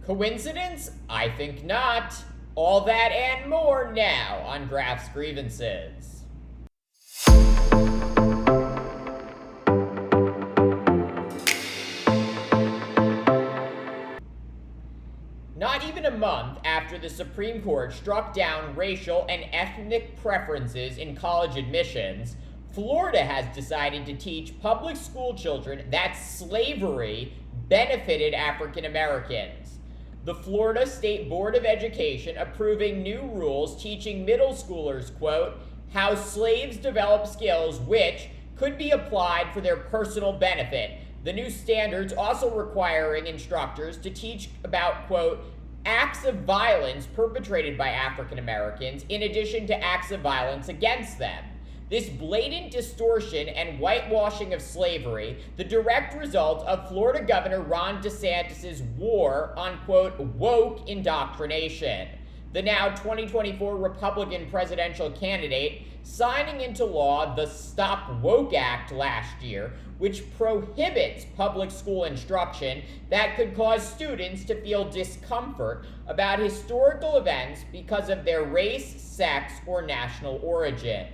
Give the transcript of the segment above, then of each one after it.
Coincidence? I think not. All that and more now on Graph's Grievances. Not even a month after the Supreme Court struck down racial and ethnic preferences in college admissions, Florida has decided to teach public school children that slavery benefited African Americans. The Florida State Board of Education approving new rules teaching middle schoolers, quote, how slaves develop skills which could be applied for their personal benefit. The new standards also requiring instructors to teach about, quote, acts of violence perpetrated by African Americans in addition to acts of violence against them. This blatant distortion and whitewashing of slavery, the direct result of Florida Governor Ron DeSantis' war on, quote, woke indoctrination. The now 2024 Republican presidential candidate signing into law the Stop Woke Act last year, which prohibits public school instruction that could cause students to feel discomfort about historical events because of their race, sex, or national origin.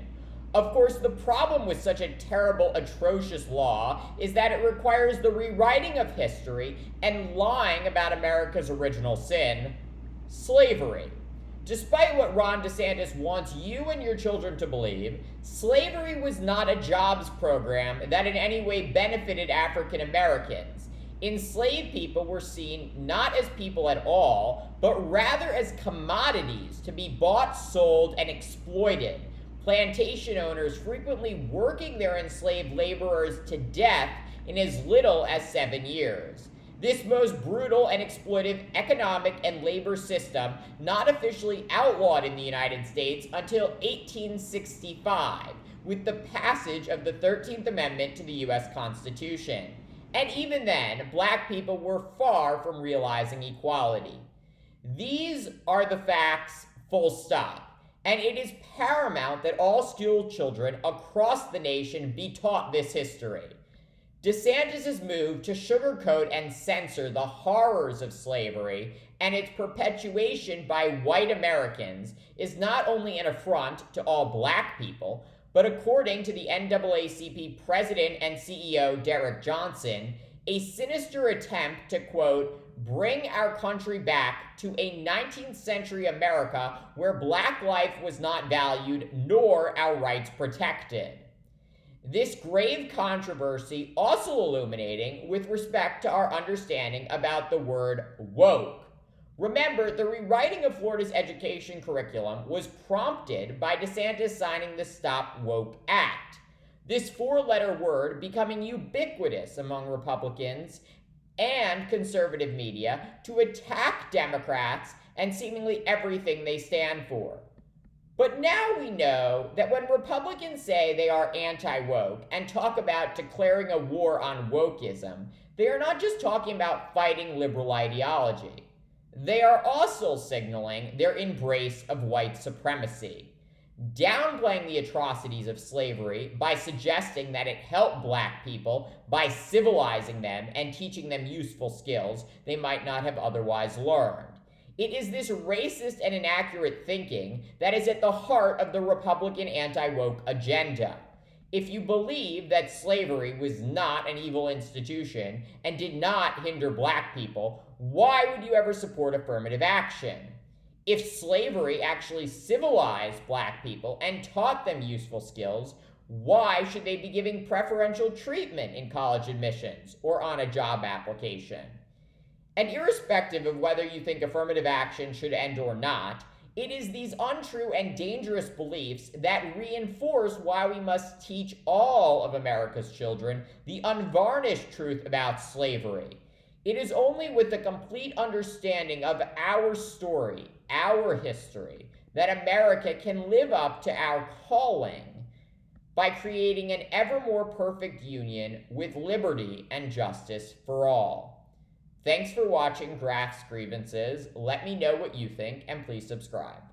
Of course, the problem with such a terrible, atrocious law is that it requires the rewriting of history and lying about America's original sin, slavery. Despite what Ron DeSantis wants you and your children to believe, slavery was not a jobs program that in any way benefited African Americans. Enslaved people were seen not as people at all, but rather as commodities to be bought, sold, and exploited. Plantation owners frequently working their enslaved laborers to death in as little as 7 years. This most brutal and exploitive economic and labor system not officially outlawed in the United States until 1865, with the passage of the 13th Amendment to the U.S. Constitution. And even then, black people were far from realizing equality. These are the facts, full stop. And it is paramount that all school children across the nation be taught this history. DeSantis' move to sugarcoat and censor the horrors of slavery and its perpetuation by white Americans is not only an affront to all black people, but according to the NAACP president and CEO Derek Johnson, a sinister attempt to, quote, bring our country back to a 19th century America where black life was not valued nor our rights protected. This grave controversy also illuminating with respect to our understanding about the word woke. Remember, the rewriting of Florida's education curriculum was prompted by DeSantis signing the Stop Woke Act. This four-letter word becoming ubiquitous among Republicans and conservative media to attack Democrats and seemingly everything they stand for. But now we know that when Republicans say they are anti-woke and talk about declaring a war on wokeism, they are not just talking about fighting liberal ideology. They are also signaling their embrace of white supremacy, downplaying the atrocities of slavery by suggesting that it helped black people by civilizing them and teaching them useful skills they might not have otherwise learned. It is this racist and inaccurate thinking that is at the heart of the Republican anti-woke agenda. If you believe that slavery was not an evil institution and did not hinder black people, why would you ever support affirmative action? If slavery actually civilized black people and taught them useful skills, why should they be giving preferential treatment in college admissions or on a job application? And irrespective of whether you think affirmative action should end or not, it is these untrue and dangerous beliefs that reinforce why we must teach all of America's children the unvarnished truth about slavery. It is only with the complete understanding of our story, our history, that America can live up to our calling by creating an ever more perfect union with liberty and justice for all. Thanks for watching Graph's Grievances. Let me know what you think and please subscribe.